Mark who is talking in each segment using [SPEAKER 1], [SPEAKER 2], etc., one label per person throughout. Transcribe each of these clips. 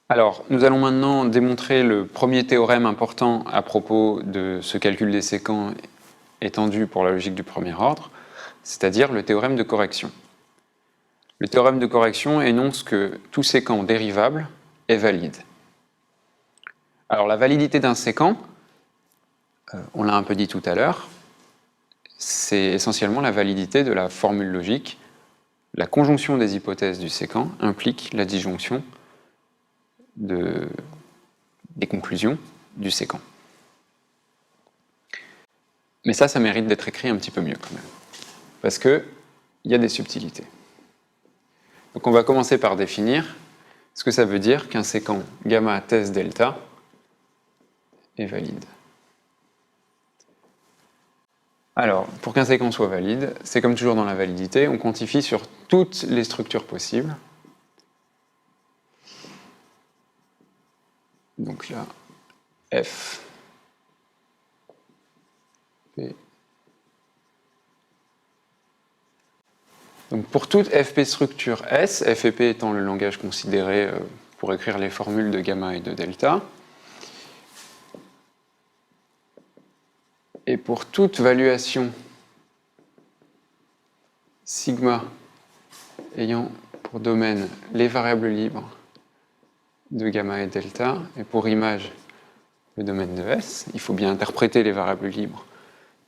[SPEAKER 1] Alors, nous allons maintenant démontrer le premier théorème important à propos de ce calcul des séquents étendu pour la logique du premier ordre, c'est-à-dire le théorème de correction. Le théorème de correction énonce que tout séquent dérivable est valide. Alors, la validité d'un séquent, on l'a un peu dit tout à l'heure, c'est essentiellement la validité de la formule logique. La conjonction des hypothèses du séquent implique la disjonction des conclusions du séquent. Mais ça mérite d'être écrit un petit peu mieux quand même, parce qu'il y a des subtilités. Donc on va commencer par définir ce que ça veut dire qu'un séquent gamma thèse delta est valide. Alors, pour qu'un séquent soit valide, c'est comme toujours dans la validité, on quantifie sur toutes les structures possibles. Donc là, F, P. Donc pour toute Fp structure S, F et P étant le langage considéré pour écrire les formules de gamma et de delta, et pour toute valuation sigma ayant pour domaine les variables libres de gamma et delta, et pour image le domaine de S, il faut bien interpréter les variables libres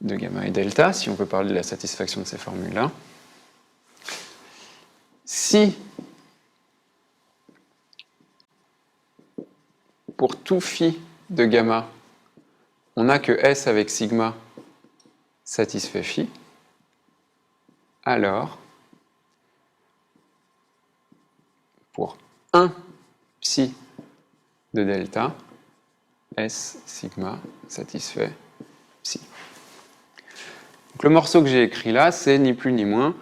[SPEAKER 1] de gamma et delta, si on veut parler de la satisfaction de ces formules-là. Si, pour tout phi de gamma, on n'a que S avec sigma satisfait phi, alors, pour un psi de delta, S sigma satisfait psi. Donc, le morceau que j'ai écrit là, c'est ni plus ni moins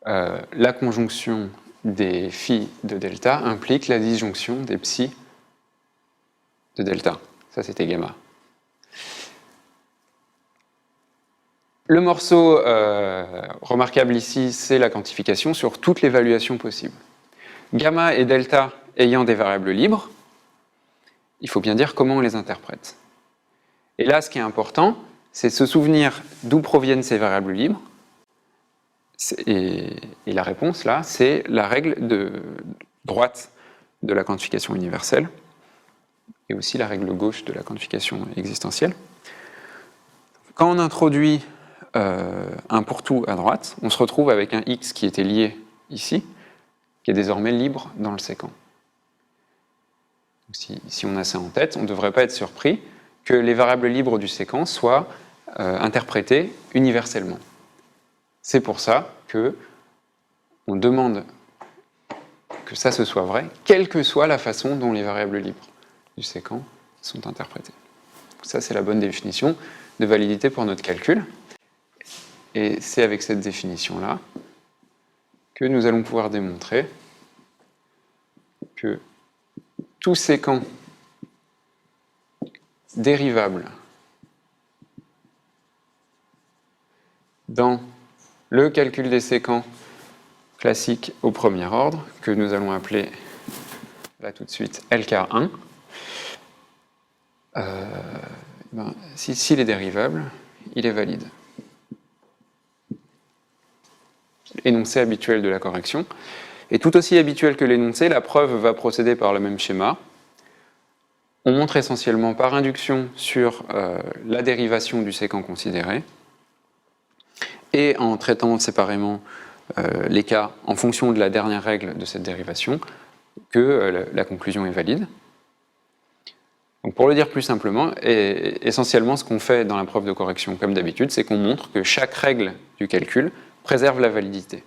[SPEAKER 1] la conjonction des phi de delta implique la disjonction des psi de delta. Ça, c'était gamma. Le morceau remarquable ici, c'est la quantification sur toutes les valuations possibles. Gamma et delta ayant des variables libres, il faut bien dire comment on les interprète. Et là, ce qui est important, c'est se souvenir d'où proviennent ces variables libres. Et la réponse, là, c'est la règle de droite de la quantification universelle et aussi la règle gauche de la quantification existentielle. Quand on introduit un pour-tout à droite, on se retrouve avec un x qui était lié ici, qui est désormais libre dans le séquent. Si on a ça en tête, on ne devrait pas être surpris que les variables libres du séquent soient interprétées universellement. C'est pour ça qu'on demande que ça se soit vrai, quelle que soit la façon dont les variables libres du séquent sont interprétées. Ça, c'est la bonne définition de validité pour notre calcul. Et c'est avec cette définition-là que nous allons pouvoir démontrer que tout séquent dérivable dans le calcul des séquents classique au premier ordre, que nous allons appeler là tout de suite LK1, s'il est dérivable, il est valide. Énoncé habituel de la correction. Et tout aussi habituel que l'énoncé, la preuve va procéder par le même schéma. On montre essentiellement par induction sur la dérivation du séquent considéré, et en traitant séparément les cas en fonction de la dernière règle de cette dérivation, que la conclusion est valide. Donc pour le dire plus simplement, essentiellement ce qu'on fait dans la preuve de correction comme d'habitude, c'est qu'on montre que chaque règle du calcul préserve la validité.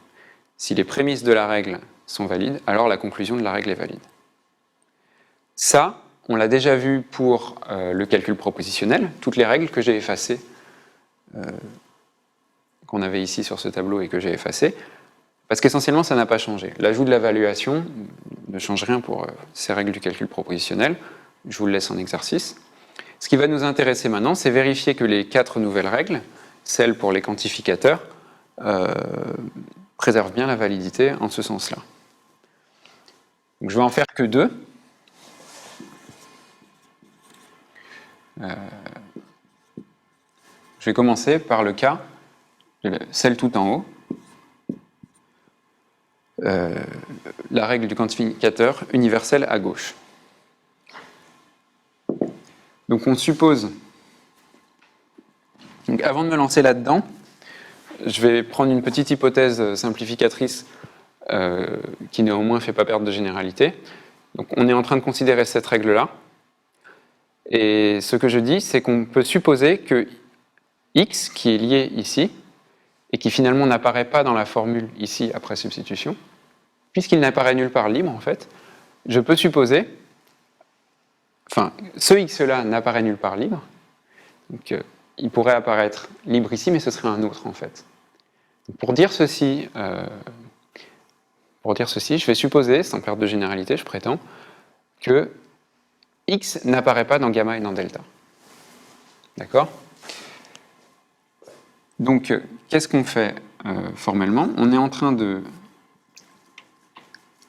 [SPEAKER 1] Si les prémices de la règle sont valides, alors la conclusion de la règle est valide. Ça, on l'a déjà vu pour le calcul propositionnel, toutes les règles que j'ai effacées, qu'on avait ici sur ce tableau et que j'ai effacées, parce qu'essentiellement ça n'a pas changé. L'ajout de la valuation ne change rien pour ces règles du calcul propositionnel, je vous le laisse en exercice. Ce qui va nous intéresser maintenant, c'est vérifier que les 4 nouvelles règles, celles pour les quantificateurs, préservent bien la validité en ce sens-là. Donc je vais en faire que 2. Je vais commencer par le cas de celle tout en haut. La règle du quantificateur universel à gauche. Donc on suppose, donc avant de me lancer là-dedans, je vais prendre une petite hypothèse simplificatrice qui néanmoins ne fait pas perdre de généralité. Donc on est en train de considérer cette règle-là. Et ce que je dis, c'est qu'on peut supposer que x, qui est lié ici, et qui finalement n'apparaît pas dans la formule ici après substitution, puisqu'il n'apparaît nulle part libre en fait, je peux supposer, enfin, ce x-là n'apparaît nulle part libre, donc il pourrait apparaître libre ici, mais ce serait un autre en fait. Donc, pour dire ceci, je vais supposer, sans perdre de généralité, je prétends, que x n'apparaît pas dans gamma et dans delta. D'accord ? Donc, qu'est-ce qu'on fait formellement ? On est en train de...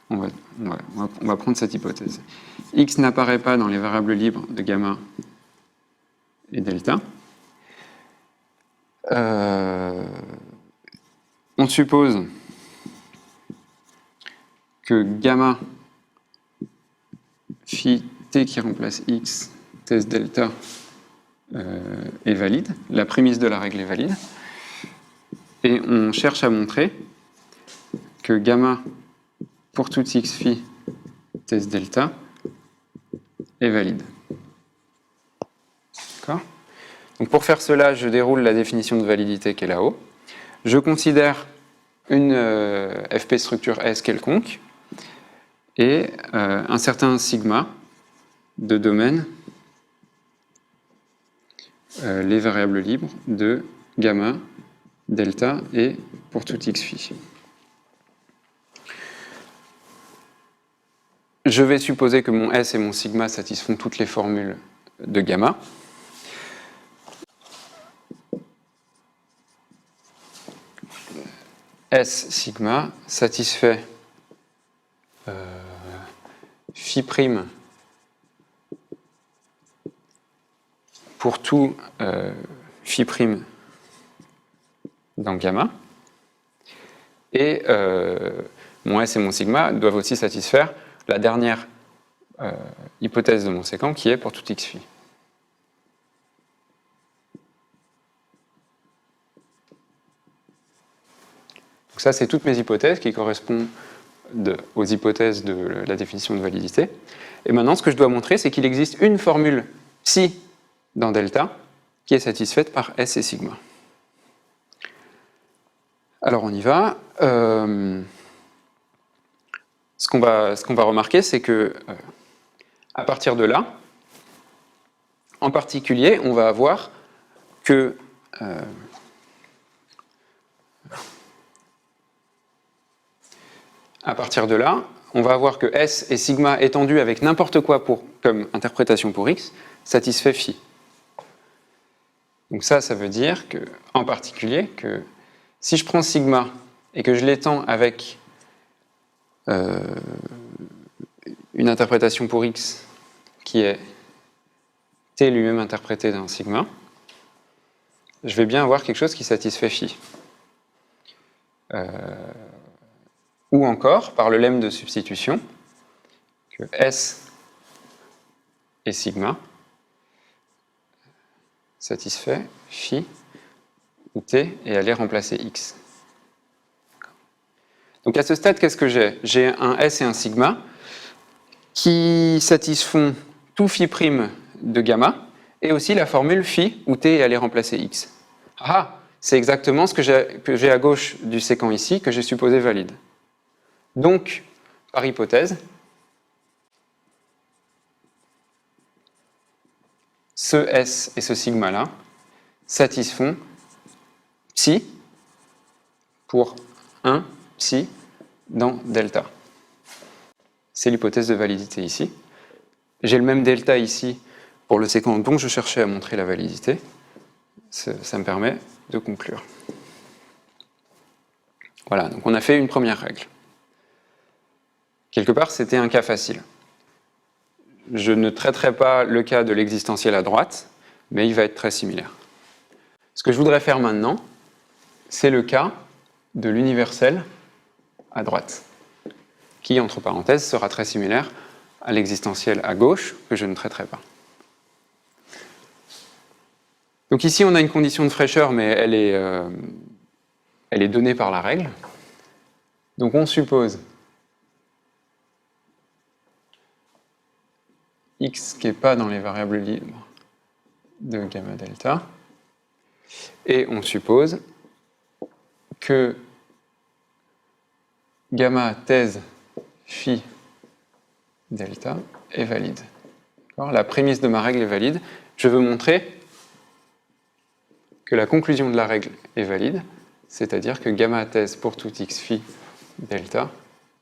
[SPEAKER 1] On va prendre cette hypothèse. X n'apparaît pas dans les variables libres de gamma et delta. On suppose que gamma phi t qui remplace x, test delta, est valide. La prémisse de la règle est valide. Et on cherche à montrer que gamma pour tout x phi test delta est valide. D'accord ? Donc pour faire cela, je déroule la définition de validité qui est là-haut. Je considère une FP structure S quelconque et un certain sigma de domaine les variables libres de gamma, delta et pour tout x phi. Je vais supposer que mon S et mon sigma satisfont toutes les formules de gamma. S sigma satisfait phi prime pour tout phi prime dans gamma. Et mon S et mon sigma doivent aussi satisfaire la dernière hypothèse de mon séquent qui est pour tout x phi. Donc ça, c'est toutes mes hypothèses qui correspondent aux hypothèses de la définition de validité. Et maintenant, ce que je dois montrer, c'est qu'il existe une formule psi dans delta qui est satisfaite par S et sigma. Alors on y va. Ce qu'on va remarquer, c'est que à partir de là, en particulier, on va avoir que à partir de là, on va avoir que S et sigma étendus avec n'importe quoi comme interprétation pour x satisfait phi. Donc ça veut dire que, en particulier, que si je prends sigma et que je l'étends avec une interprétation pour x qui est t lui-même interprété d'un sigma, je vais bien avoir quelque chose qui satisfait phi. Ou encore, par le lemme de substitution, que S et sigma satisfait phi ou t et aller remplacer x. Donc à ce stade, qu'est-ce que j'ai ? J'ai un S et un sigma qui satisfont tout phi prime de gamma et aussi la formule phi où t est allé remplacer x. Ah, c'est exactement ce que j'ai à gauche du séquent ici que j'ai supposé valide. Donc, par hypothèse, ce S et ce sigma-là satisfont psi pour 1 psi dans delta. C'est l'hypothèse de validité ici. J'ai le même delta ici pour le séquent dont je cherchais à montrer la validité. Ça me permet de conclure. Voilà, donc on a fait une première règle. Quelque part, c'était un cas facile. Je ne traiterai pas le cas de l'existentiel à droite, mais il va être très similaire. Ce que je voudrais faire maintenant, c'est le cas de l'universel à droite, qui, entre parenthèses, sera très similaire à l'existentiel à gauche, que je ne traiterai pas. Donc ici, on a une condition de fraîcheur, mais elle est donnée par la règle. Donc on suppose x qui n'est pas dans les variables libres de gamma delta, et on suppose que gamma thèse phi delta est valide. La prémisse de ma règle est valide. Je veux montrer que la conclusion de la règle est valide, c'est-à-dire que gamma thèse pour tout x phi delta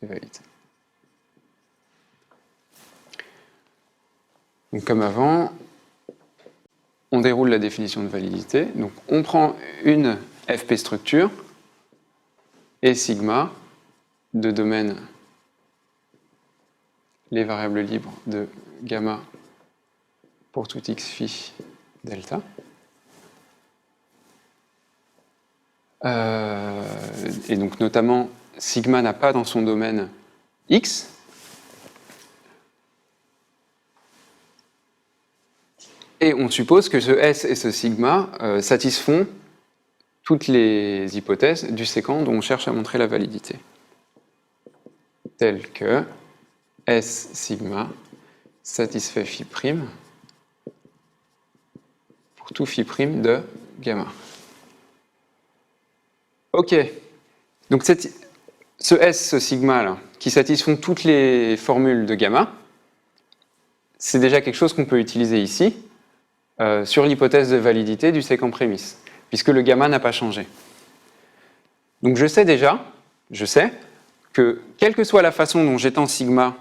[SPEAKER 1] est valide. Donc comme avant, on déroule la définition de validité. Donc on prend une FP structure et sigma de domaine les variables libres de gamma pour tout x phi delta. Et donc notamment, sigma n'a pas dans son domaine x. Et on suppose que ce S et ce sigma satisfont toutes les hypothèses du séquent dont on cherche à montrer la validité. Telles que S sigma satisfait phi prime pour tout phi prime de gamma. Ok, donc ce S, ce sigma là, qui satisfont toutes les formules de gamma, c'est déjà quelque chose qu'on peut utiliser ici sur l'hypothèse de validité du séquent prémisse, puisque le gamma n'a pas changé. Donc je sais que quelle que soit la façon dont j'étends sigma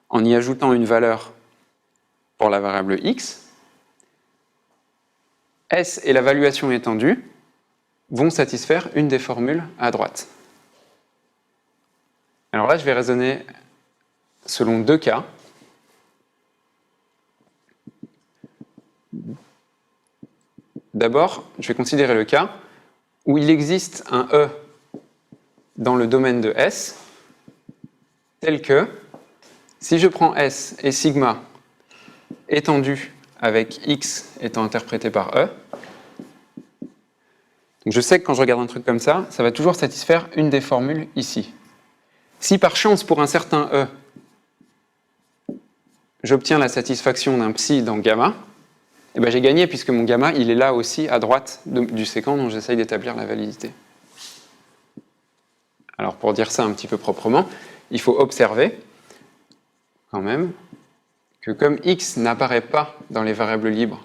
[SPEAKER 1] en y ajoutant une valeur pour la variable x, S et la valuation étendue vont satisfaire une des formules à droite. Alors là, je vais raisonner selon deux cas. D'abord, je vais considérer le cas où il existe un E dans le domaine de S, tel que, si je prends S et sigma étendu avec x étant interprété par E, donc je sais que quand je regarde un truc comme ça, ça va toujours satisfaire une des formules ici. Si par chance, pour un certain E, j'obtiens la satisfaction d'un psi dans gamma, eh ben j'ai gagné puisque mon gamma, il est là aussi à droite du séquent dont j'essaye d'établir la validité. Alors pour dire ça un petit peu proprement, il faut observer quand même que comme x n'apparaît pas dans les variables libres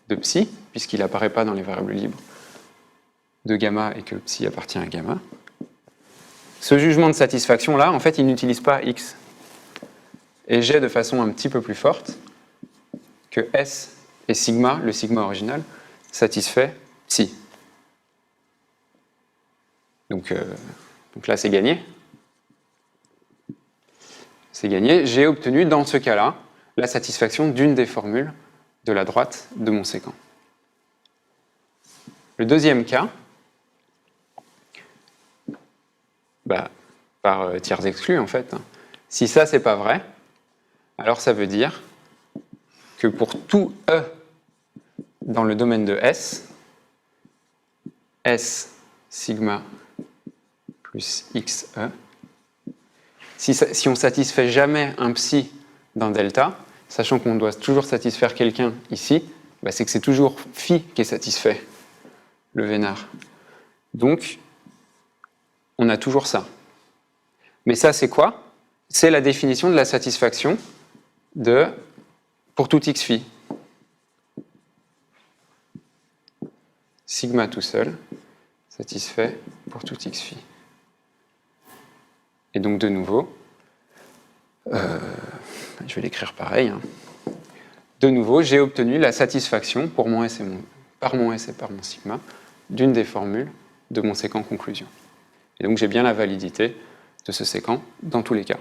[SPEAKER 1] de psi, puisqu'il n'apparaît pas dans les variables libres de gamma et que psi appartient à gamma, ce jugement de satisfaction là, en fait, il n'utilise pas x. Et j'ai de façon un petit peu plus forte que S et sigma, le sigma original, satisfait psi. Donc là, c'est gagné. C'est gagné. J'ai obtenu, dans ce cas-là, la satisfaction d'une des formules de la droite de mon séquent. Le deuxième cas, par tiers exclus, en fait, si ça, c'est pas vrai, alors ça veut dire que pour tout E dans le domaine de S, S sigma plus XE, si on satisfait jamais un psi dans delta, sachant qu'on doit toujours satisfaire quelqu'un ici, c'est que c'est toujours phi qui est satisfait, le vénard. Donc, on a toujours ça. Mais ça, c'est quoi? C'est la définition de la satisfaction pour tout x phi. Sigma tout seul satisfait pour tout x phi. Et donc de nouveau, je vais l'écrire pareil. De nouveau, j'ai obtenu la satisfaction pour mon S par mon S et par mon sigma d'une des formules de mon séquent conclusion. Et donc j'ai bien la validité de ce séquent dans tous les cas.